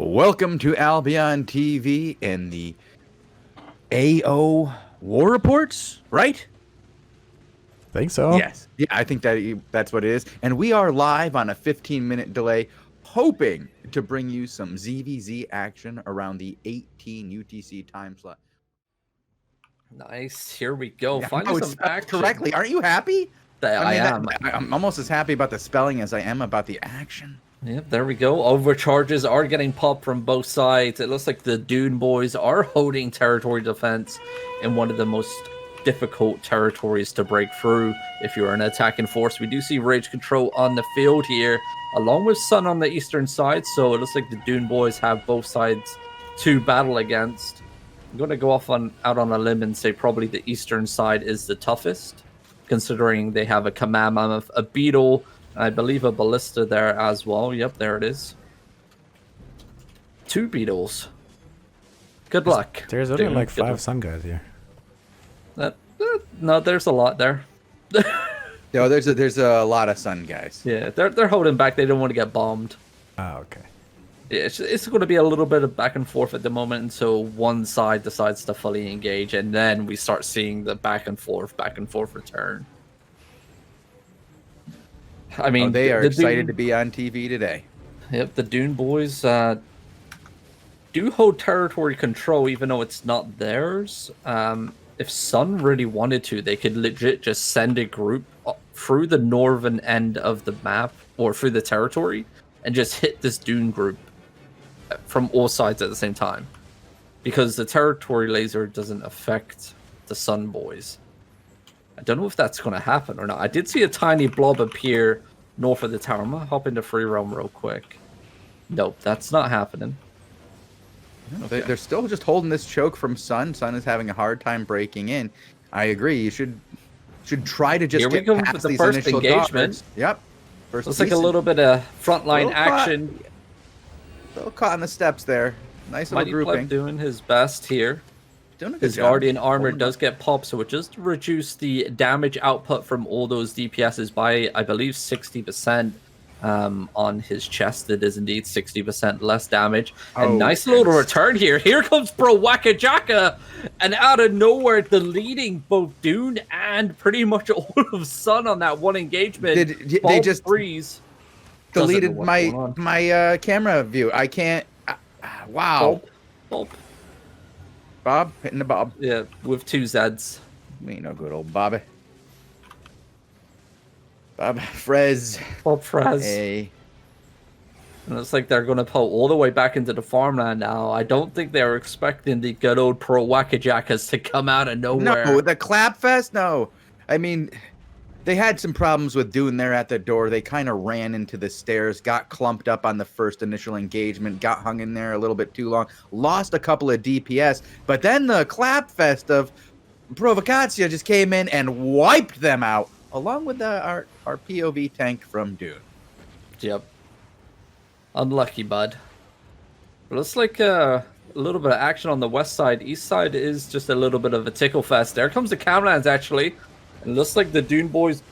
Welcome to Albion TV and the AO War Reports, right? Think so. Yes. Yeah, I think that's what it is. And we are live on a 15-minute delay, hoping to bring you some ZvZ action around the 18 UTC time slot. Nice. Here we go. Yeah, Finally some action. correctly. Aren't you happy? I am. I'm almost as happy about the spelling as I am about the action. Yep, there we go. Overcharges are getting popped from both sides. It looks like the Dune boys are holding territory defense in one of the most difficult territories to break through if you're an attacking force. We do see Rage Control on the field here, along with Sun on the eastern side. So it looks like the Dune boys have both sides to battle against. I'm going to go out on a limb and say probably the eastern side is the toughest, considering they have a command mammoth, a beetle, I believe a ballista there as well. Yep, there it is. 2 beetles. Good luck. There's only like 5 sun guys here. No, there's a lot there. No, there's a lot of sun guys. Yeah, they're holding back. They don't want to get bombed. Oh, okay. Yeah, it's going to be a little bit of back and forth at the moment until one side decides to fully engage, and then we start seeing the back and forth return. I mean, they are excited to be on TV today. Yep, the Dune boys do hold territory control, even though it's not theirs. If Sun really wanted to, they could legit just send a group through the northern end of the map or through the territory and just hit this Dune group from all sides at the same time, because the territory laser doesn't affect the Sun boys. I don't know if that's going to happen or not. I did see a tiny blob appear north of the tower. I'm going to hop into free roam real quick. Nope, that's not happening. Okay. They're still just holding this choke from Sun. Sun is having a hard time breaking in. I agree. You should try to just get past these first initial engagement. Guards. Yep. First looks like a little bit of frontline action. A little caught in the steps there. Nice little grouping. Doing his best here. His Guardian armor does get popped, so it just reduced the damage output from all those DPSs by, I believe, 60%. On his chest, it is indeed 60% less damage. And nice little return here. Here comes Bro Wakajaka, and out of nowhere, deleting both Dune and pretty much all of Sun on that one engagement. They just freeze. Deleted my camera view. I can't. Wow. Bob hitting the Bob. Yeah, with 2 Zs. We know good old Bobby. Bob Frez. Bob Frez. Hey. And it's like they're going to pull all the way back into the farmland now. I don't think they were expecting the good old pro Wakajakas to come out of nowhere. No, the clap fest? No. I mean, they had some problems with Dune there at the door. They kind of ran into the stairs, got clumped up on the first initial engagement, got hung in there a little bit too long, lost a couple of DPS, but then the clap fest of Provocatia just came in and wiped them out, along with our POV tank from Dune. Yep. Unlucky, bud. But looks like a little bit of action on the west side. East side is just a little bit of a tickle fest. There comes the Camlands, actually. And looks like the Dune boys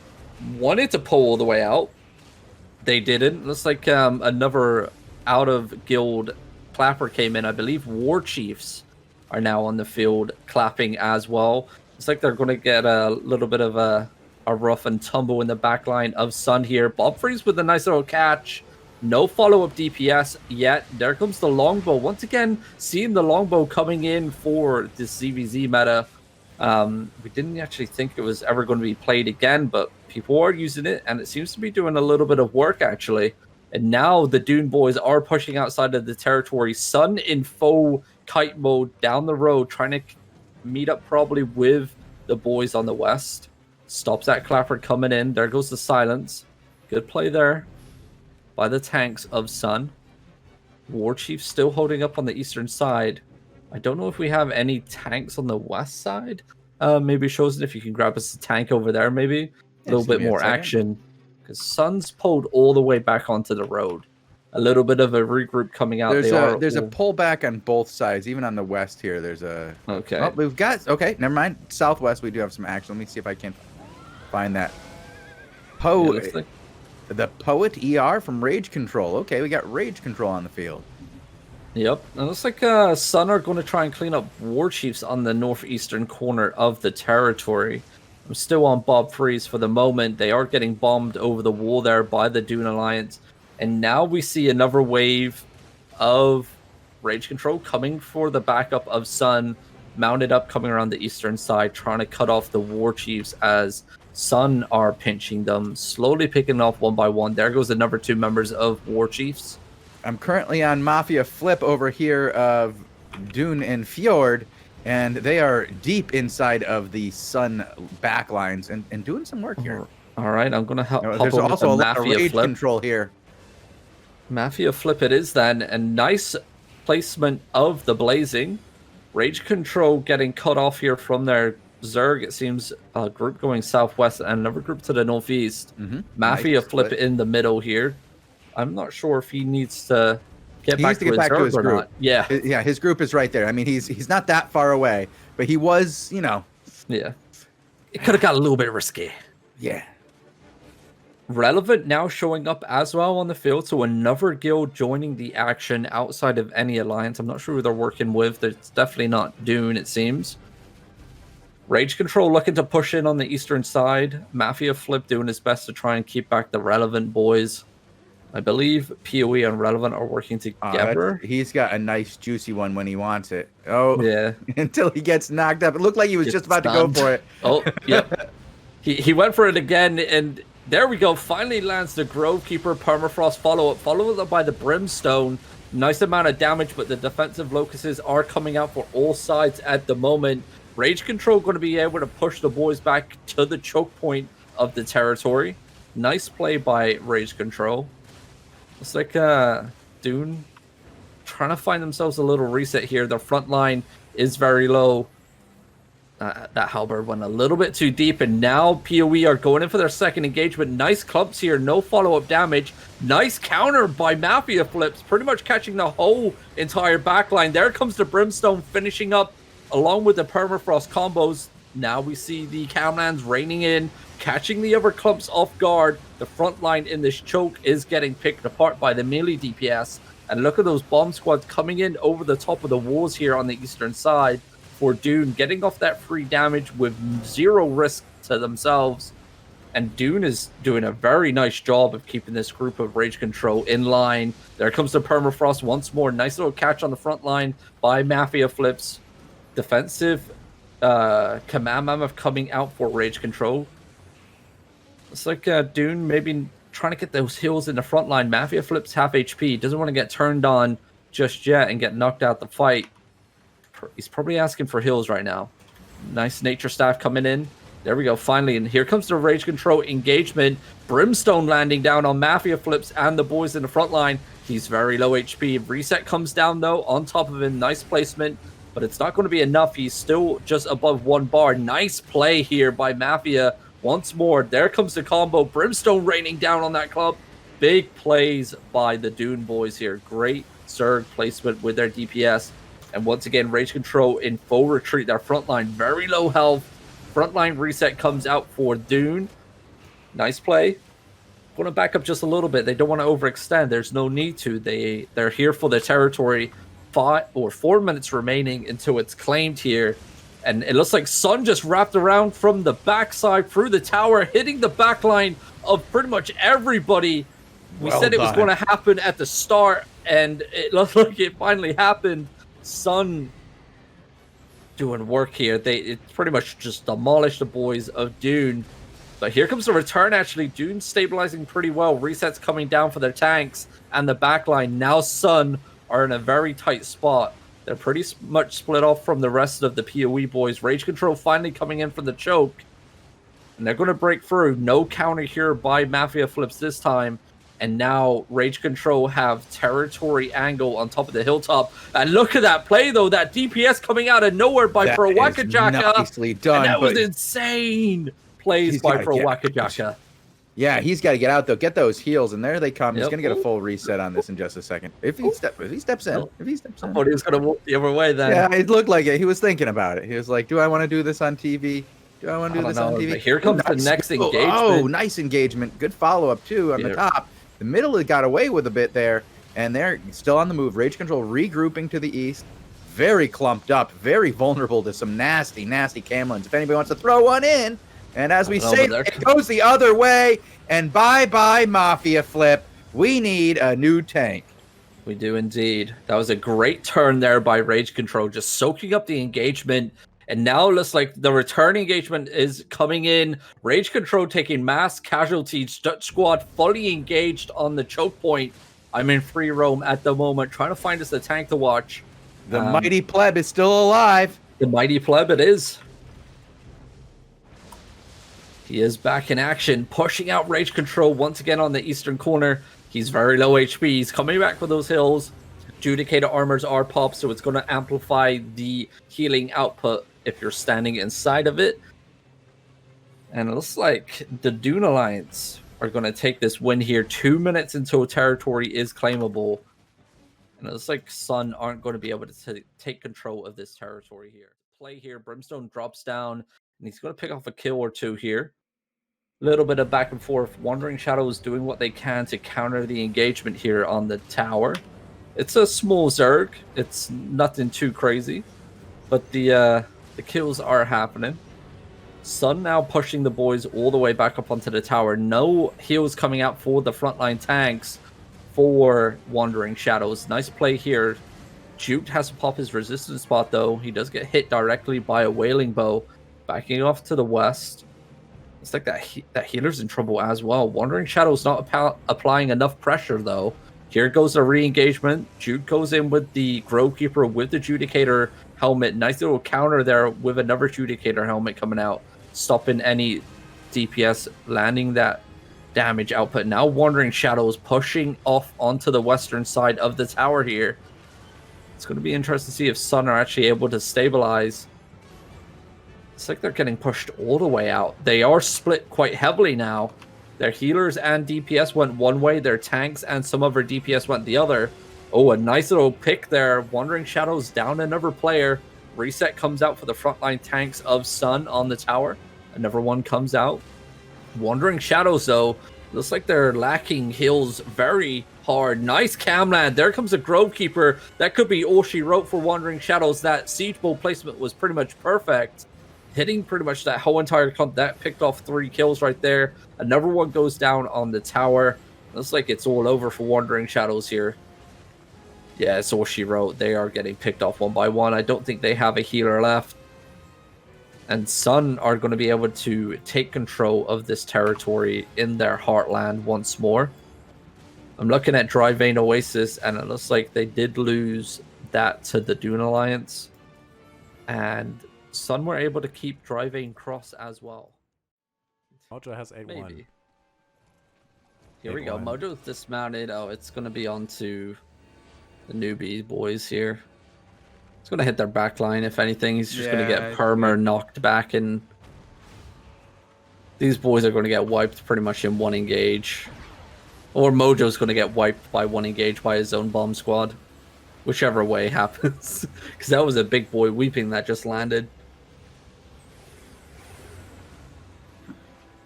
wanted to pull all the way out. They didn't. Looks like another out-of-guild clapper came in. I believe War Chiefs are now on the field clapping as well. It's like they're going to get a little bit of a rough and tumble in the back line of Sun here. Bob Freeze with a nice little catch. No follow-up DPS yet. There comes the longbow. Once again, seeing the longbow coming in for this ZvZ meta. We didn't actually think it was ever going to be played again, but people are using it, and it seems to be doing a little bit of work, actually. And now the Dune boys are pushing outside of the territory. Sun in full kite mode down the road, trying to meet up probably with the boys on the west. Stops that clapper coming in. There goes the silence. Good play there by the tanks of Sun. War Chief still holding up on the eastern side. I don't know if we have any tanks on the west side. Maybe Shozen, if you can grab us a tank over there, maybe. A little bit more action. Because Sun's pulled all the way back onto the road. A little bit of a regroup coming out. There's a pullback on both sides, even on the west here. There's a... Okay. Oh, we've got... Okay, never mind. Southwest, we do have some action. Let me see if I can find that. The Poet ER from Rage Control. Okay, we got Rage Control on the field. Yep, it looks like Sun are going to try and clean up war chiefs on the northeastern corner of the territory. I'm still on Bob Freeze for the moment. They are getting bombed over the wall there by the Dune Alliance. And now we see another wave of Rage Control coming for the backup of Sun, mounted up coming around the eastern side, trying to cut off the war chiefs as Sun are pinching them, slowly picking off one by one. There goes the number 2 members of war chiefs. I'm currently on Mafia Flip over here of Dune and Fjord, and they are deep inside of the Sun backlines and doing some work here. All right, I'm going to help. There's also a lot of rage control here. Mafia Flip it is then. A nice placement of the Blazing. Rage Control getting cut off here from their Zerg. It seems a group going southwest and another group to the northeast. Mafia nice Flip in the middle here. I'm not sure if he needs to get back to his Zerg or group. not. Yeah. Yeah, his group is right there. I mean, he's not that far away, but he was, you know. Yeah. It could have got a little bit risky. Yeah. Relevant now showing up as well on the field, so another guild joining the action outside of any alliance. I'm not sure who they're working with. It's definitely not Dune, it seems. Rage Control looking to push in on the eastern side. Mafia Flip doing his best to try and keep back the Relevant boys. I believe PoE and Relevant are working together. He's got a nice juicy one when he wants it. Oh, yeah. Until he gets knocked up. It looked like he was just about to go for it. Oh, yep. He went for it again, and there we go. Finally lands the Grovekeeper Permafrost follow-up, followed up by the Brimstone. Nice amount of damage, but the defensive locusts are coming out for all sides at the moment. Rage Control going to be able to push the boys back to the choke point of the territory. Nice play by Rage Control. It's like Dune trying to find themselves a little reset here. Their front line is very low. That halberd went a little bit too deep, and now PoE are going in for their second engagement. Nice clumps here, no follow-up damage. Nice counter by Mafia Flips, pretty much catching the whole entire backline. There comes the Brimstone finishing up along with the Permafrost combos. Now we see the Camlands raining in, catching the other clumps off guard. The front line in this choke is getting picked apart by the melee DPS. And look at those bomb squads coming in over the top of the walls here on the eastern side for Dune, getting off that free damage with zero risk to themselves. And Dune is doing a very nice job of keeping this group of Rage Control in line. There comes the Permafrost once more. Nice little catch on the front line by Mafia Flips. Defensive Command Mammoth coming out for Rage Control. It's like Dune maybe trying to get those heals in the front line. Mafia Flips half HP. Doesn't want to get turned on just yet and get knocked out the fight. He's probably asking for heals right now. Nice Nature Staff coming in. There we go, finally. And here comes the Rage Control engagement. Brimstone landing down on Mafia Flips and the boys in the front line. He's very low HP. Reset comes down, though, on top of him. Nice placement, but it's not going to be enough. He's still just above 1 bar. Nice play here by Mafia. Once more, there comes the combo. Brimstone raining down on that club. Big plays by the Dune boys here. Great Zerg placement with their DPS. And once again, Rage Control in full retreat. Their front line very low health. Frontline reset comes out for Dune. Nice play. Want to back up just a little bit. They don't want to overextend. There's no need to. They're here for the territory. 4 minutes remaining until it's claimed here. And it looks like Sun just wrapped around from the backside through the tower, hitting the backline of pretty much everybody. We said it was going to happen at the start, and it looked like it finally happened. Sun doing work here. It pretty much just demolished the boys of Dune. But here comes the return, actually. Dune stabilizing pretty well. Resets coming down for their tanks and the backline. Now Sun are in a very tight spot. They're pretty much split off from the rest of the PoE boys. Rage Control finally coming in for the choke. And they're going to break through. No counter here by Mafia Flips this time. And now Rage Control have territory angle on top of the hilltop. And look at that play, though. That DPS coming out of nowhere by Prowakajaka. Nicely done. And that was insane plays by Prowakajaka. Yeah, he's got to get out, though. Get those heals, and there they come. He's going to get a full reset on this in just a second. If he steps in. I thought he was going to walk the other way then. Yeah, it looked like it. He was thinking about it. He was like, do I want to do this on TV? Do I want to do this on TV? But here comes the next engagement. Oh, nice engagement. Good follow-up, too, on the top. The middle got away with a bit there. and they're still on the move. Rage Control regrouping to the east. Very clumped up, very vulnerable to some nasty, nasty Camlins. If anybody wants to throw one in, and as we say, it goes the other way, and bye-bye Mafia Flip. We need a new tank. We do indeed. That was a great turn there by Rage Control, just soaking up the engagement. And now it looks like the return engagement is coming in. Rage Control taking mass casualties. Dutch Squad fully engaged on the choke point. I'm in free roam at the moment, trying to find us a tank to watch. The mighty pleb is still alive. The mighty pleb it is. He is back in action, pushing out Rage Control once again on the eastern corner. He's very low HP. He's coming back with those hills. Judicator armors are popped, so it's going to amplify the healing output if you're standing inside of it. And it looks like the Dune Alliance are going to take this win here. 2 minutes until territory is claimable. And it looks like Sun aren't going to be able to take control of this territory here. Play here, Brimstone drops down, and he's going to pick off a kill or two here. Little bit of back and forth. Wandering Shadows doing what they can to counter the engagement here on the tower. It's a small Zerg. It's nothing too crazy, but the kills are happening. Sun now pushing the boys all the way back up onto the tower. No heals coming out for the frontline tanks for Wandering Shadows. Nice play here. Juke has to pop his resistance spot though. He does get hit directly by a Wailing Bow. Backing off to the west. It's like that healer's in trouble as well. Wandering Shadows not applying enough pressure though. Here goes the re-engagement. Juke goes in with the Grovekeeper with the Judicator helmet. Nice little counter there with another Judicator helmet coming out. Stopping any DPS, landing that damage output. Now Wandering Shadows pushing off onto the western side of the tower here. It's going to be interesting to see if Sun are actually able to stabilize. It's like they're getting pushed all the way out. They are split quite heavily now. Their healers and DPS went one way. Their tanks and some of their DPS went the other. Oh, a nice little pick there. Wandering Shadows down another player. Reset comes out for the frontline tanks of Sun on the tower. Another one comes out. Wandering Shadows, though, looks like they're lacking heals very hard. Nice camland. There comes a Grovekeeper. That could be all she wrote for Wandering Shadows. That Siege Bowl placement was pretty much perfect. Hitting pretty much that whole entire clump. That picked off 3 kills right there. Another one goes down on the tower. Looks like it's all over for Wandering Shadows here. Yeah, it's all she wrote. They are getting picked off one by one. I don't think they have a healer left. And Sun are going to be able to take control of this territory in their heartland once more. I'm looking at Dry Vein Oasis, and it looks like they did lose that to the Dune Alliance. And Sun were able to keep Dry Vein Cross as well. Mojo has 8-1. Maybe. Here we go. Mojo's dismounted. Oh, it's going to be on to the newbie boys here. It's going to hit their back line, if anything. He's just going to get Perma knocked back, and these boys are going to get wiped pretty much in one engage. Or Mojo's going to get wiped by one engage by his own bomb squad. Whichever way happens. Because that was a big boy weeping that just landed.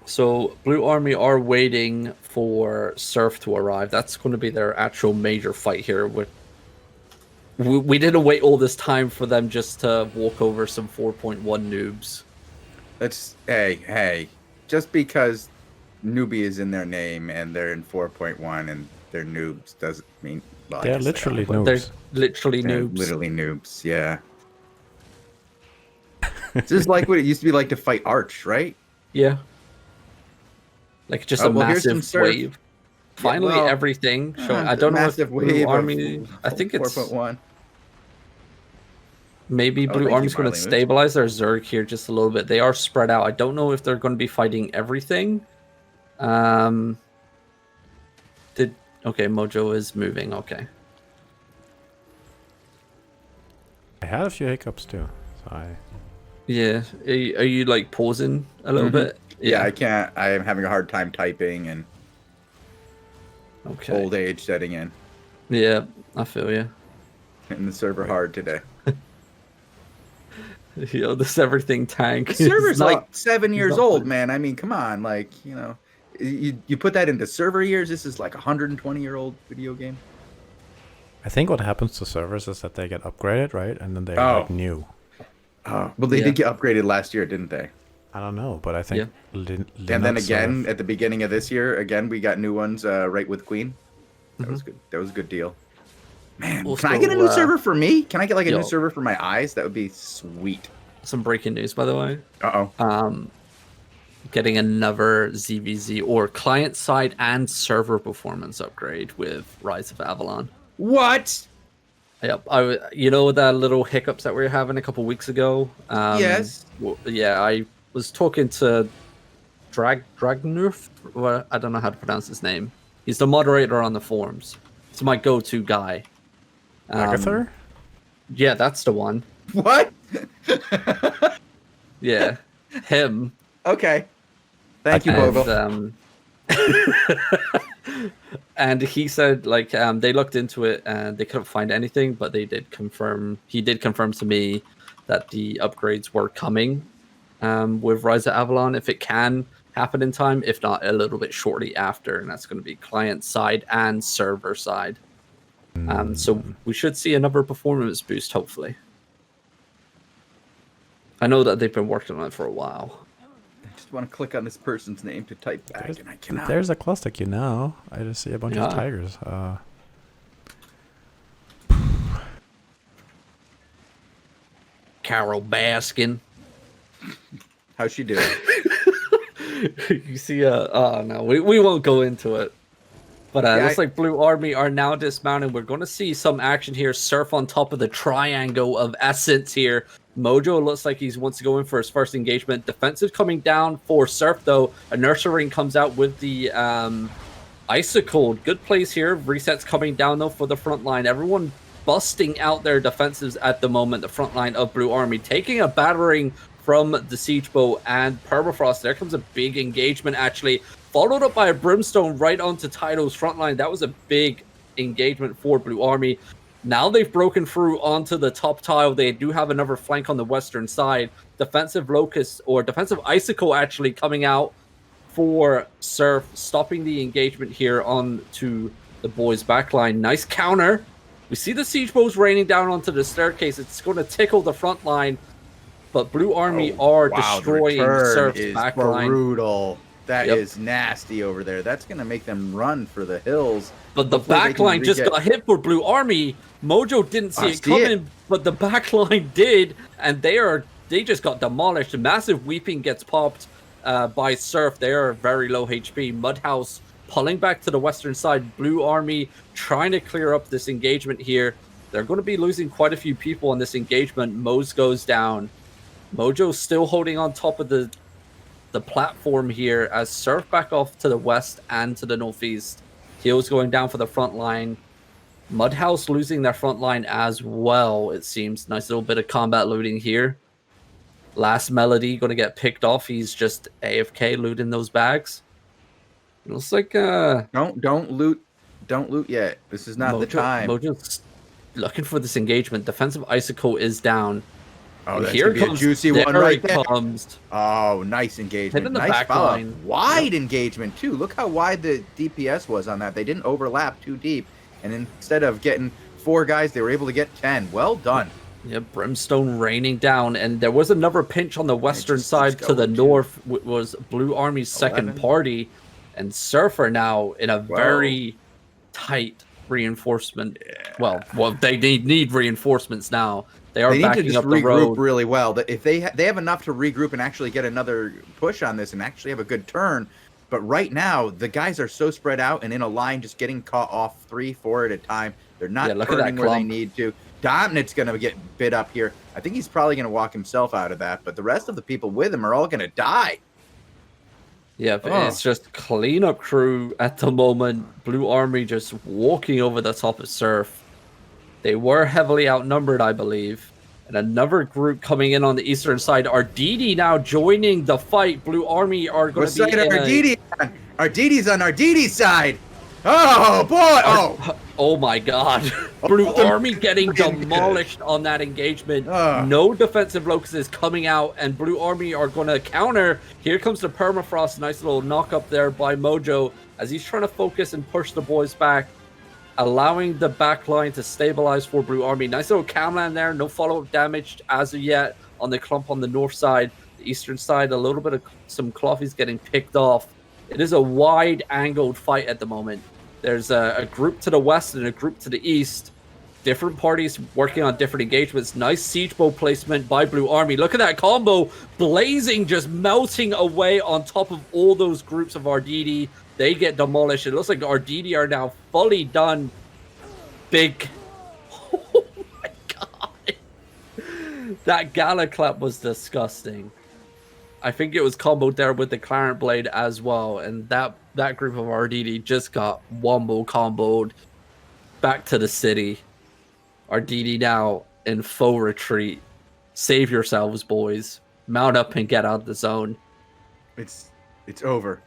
So, Blue Army are waiting for Surf to arrive. That's going to be their actual major fight here. We didn't wait all this time for them just to walk over some 4.1 noobs. That's, hey. Just because newbie is in their name and they're in 4.1 and they're noobs doesn't mean... Well, they're literally noobs. They're literally noobs. Literally noobs, yeah. This is like what it used to be like to fight Arch, right? Yeah. Like just a massive wave. Finally, everything. I don't know if Blue Army... I think it's... 4.1. Maybe Blue Army's going to stabilize their Zerg here just a little bit. They are spread out. I don't know if they're going to be fighting everything. Okay, Mojo is moving. Okay. I had a few hiccups too. So Yeah. Are you like pausing a little bit? Yeah, I can't. I am having a hard time typing and old age setting in. Yeah, I feel you. And the server hard today. Yo, this everything tank. The server's like 7 years old, man. I mean, come on. Like, you know, you put that into server years. This is like a 120-year-old video game. I think what happens to servers is that they get upgraded, right? And then they're like new. Oh, well, they did get upgraded last year, didn't they? I don't know, but I think And then again, at the beginning of this year, again, we got new ones right with Queen. That was good. That was a good deal. Man, Also, can I get a new server for me? Can I get like a new server for my eyes? That would be sweet. Some breaking news, by the way. Uh-oh. Getting another ZvZ or client-side and server performance upgrade with Rise of Avalon. What? Yep, you know the little hiccups that we were having a couple weeks ago? Yes. Yeah, I was talking to Dragnurf. Well, I don't know how to pronounce his name. He's the moderator on the forums. It's my go-to guy. Agatha? Yeah, that's the one. What? Yeah, him. Okay. Thank you, Bogul. And he said, like, they looked into it and they couldn't find anything, but they did confirm. He did confirm to me that the upgrades were coming with Rise of Avalon, if it can happen in time, if not a little bit shortly after, and that's going to be client side and server side. So we should see another performance boost, hopefully. I know that they've been working on it for a while. I just want to click on this person's name to type back, and I cannot. There's a cluster queue now. I just see a bunch of tigers. Carol Baskin. How's she doing? You see, oh no, we won't go into it. But looks like Blue Army are now dismounting. We're going to see some action here. Surf on top of the triangle of essence here. Mojo looks like he wants to go in for his first engagement. Defensive coming down for Surf, though. A Nurturing comes out with the Icicle. Good plays here. Resets coming down, though, for the front line. Everyone busting out their defensives at the moment. The front line of Blue Army taking a battering from the Siege Bow and Permafrost. There comes a big engagement, actually. Followed up by a Brimstone right onto Tidal's front line. That was a big engagement for Blue Army. Now they've broken through onto the top tile. They do have another flank on the western side. Defensive Locust, or defensive Icicle, actually coming out for Surf, stopping the engagement here onto the boys' backline. Nice counter. We see the Siege Bows raining down onto the staircase. It's going to tickle the front line, but Blue Army are destroying Surf's backline. Brutal. That is nasty over there. That's going to make them run for the hills. But the backline just got hit for Blue Army. Mojo didn't see it coming, but the backline did, and they just got demolished. A massive Weeping gets popped by Surf. They are very low HP. Mudhouse pulling back to the western side. Blue Army trying to clear up this engagement here. They're going to be losing quite a few people on this engagement. Mose goes down. Mojo's still holding on top of the platform here as Surf back off to the west and to the northeast. Heels going down for the front line. Mudhouse losing their front line as well, it seems. Nice little bit of combat looting here. Last Melody going to get picked off. He's just AFK looting those bags. It looks like don't loot yet. This is not the time. Mojo's looking for this engagement. Defensive Icicle is down. Oh, that's here comes a juicy one right there. Comes. Oh, nice engagement. Hitting the nice back line. Wide engagement, too. Look how wide the DPS was on that. They didn't overlap too deep. And instead of getting 4 guys, they were able to get 10. Well done. Yeah, Brimstone raining down. And there was another pinch on the western side to the north. Was Blue Army's second party. And Surfer now in a very tight reinforcement. Yeah. Well, they need reinforcements now. They need to just regroup really well. If they have enough to regroup and actually get another push on this and actually have a good turn. But right now, the guys are so spread out and in a line, just getting caught off 3, 4 at a time. They're not turning where they need to. Domnit's going to get bit up here. I think he's probably going to walk himself out of that. But the rest of the people with him are all going to die. Yeah, it's just cleanup crew at the moment. Blue Army just walking over the top of Surf. They were heavily outnumbered, I believe. And another group coming in on the eastern side. Arditi now joining the fight. Blue Army are going to be Arditi on? Arditi's on Arditi's side. Oh, boy. Oh my God. Blue Army getting demolished on that engagement. No defensive locus is coming out, and Blue Army are going to counter. Here comes the Permafrost. Nice little knock up there by Mojo as he's trying to focus and push the boys back. allowing the back line to stabilize for Blue Army. Nice little camland there. No follow-up damage as of yet on the clump on the north side. The eastern side, a little bit of some cloffies getting picked off. It is a wide-angled fight at the moment. There's a group to the west and a group to the east. Different parties working on different engagements. Nice siege bow placement by Blue Army. Look at that combo. Blazing just melting away on top of all those groups of Arditi. They get demolished. It looks like Arditi are now fully done. Big. Oh my god. That Gala clap was disgusting. I think it was comboed there with the Clarent Blade as well. And that group of Arditi just got wombo comboed back to the city. Arditi now in full retreat. Save yourselves, boys. Mount up and get out of the zone. It's over.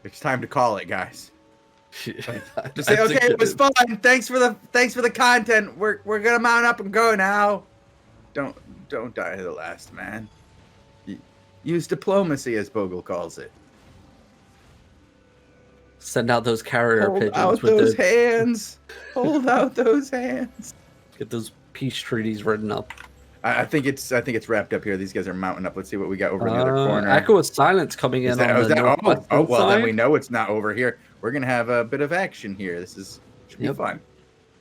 It's time to call it, guys. Just say, okay, it was fun. Thanks for the content. We're gonna mount up and go now. Don't die to the last man. Use diplomacy, as Bogul calls it. Send out those carrier pigeons. Hold out those hands. Hold out those hands. Get those peace treaties written up. I think it's wrapped up here. These guys are mounting up. Let's see what we got over in the other corner. Echo of Silence coming in on the northwestern well, side. then we know it's not over here. We're gonna have a bit of action here. This should be fun.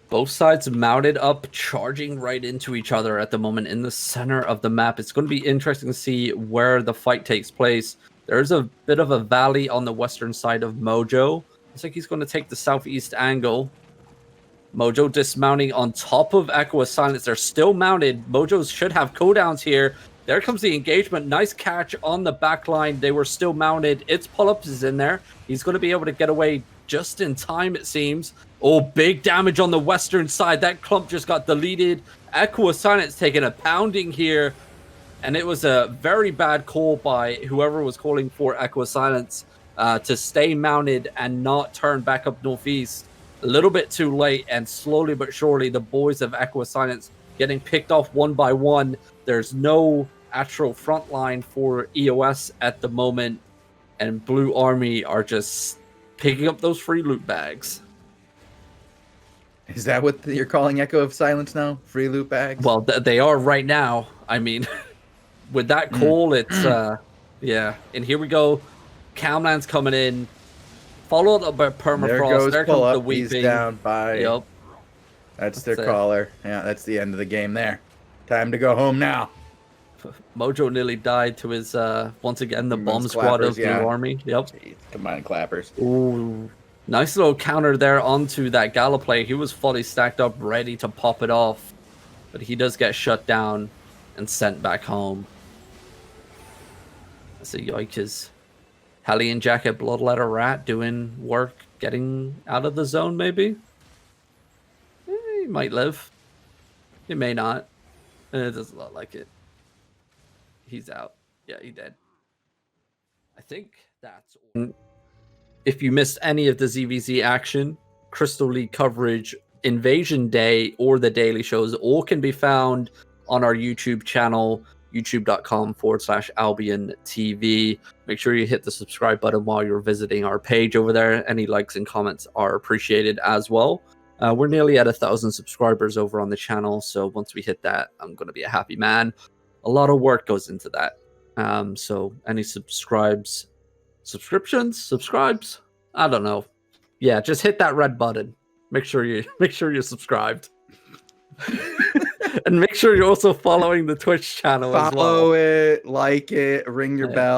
Both sides mounted up, charging right into each other at the moment in the center of the map. It's going to be interesting to see where the fight takes place. There's a bit of a valley on the western side of Mojo. Looks like he's going to take the southeast angle. Mojo dismounting on top of Echo of Silence. They're still mounted. Mojos should have cooldowns here. There comes the engagement. Nice catch on the back line. They were still mounted. Its pull-ups is in there. He's going to be able to get away just in time, it seems. Oh, big damage on the western side. That clump just got deleted. Echo of Silence taking a pounding here. And it was a very bad call by whoever was calling for Echo of Silence to stay mounted and not turn back up northeast. A little bit too late, and slowly but surely, the boys of Echo of Silence getting picked off one by one. There's no actual front line for EOS at the moment, and Blue Army are just picking up those free loot bags. Is that what you're calling Echo of Silence now? Free loot bags? Well, they are right now. I mean, with that call, it's, yeah. And here we go. Camland's coming in. Followed up by Permafrost. There comes the weeping. He's down by... Yep. That's their caller. Yeah, that's the end of the game there. Time to go home now. Mojo nearly died to his, once again, the bomb squad of Blue Army. Yep. Jeez, combined clappers. Ooh. Nice little counter there onto that Gala play. He was fully stacked up, ready to pop it off. But he does get shut down and sent back home. That's a yikes. Hellion Jacket Bloodletter Rat doing work, getting out of the zone, maybe? He might live. He may not. It doesn't look like it. He's out. Yeah, he did. I think that's all. If you missed any of the ZvZ action, Crystal League coverage, Invasion Day, or the daily shows, all can be found on our YouTube channel, youtube.com/AlbionTV. Make sure you hit the subscribe button while you're visiting our page over there. Any likes and comments are appreciated as well. We're nearly at 1,000 subscribers over on the channel, so once we hit that, I'm going to be a happy man. A lot of work goes into that. So any subscribes, I don't know. Yeah, just hit that red button. Make sure you're subscribed. And make sure you're also following the Twitch channel as well. Follow it, like it, ring your bell.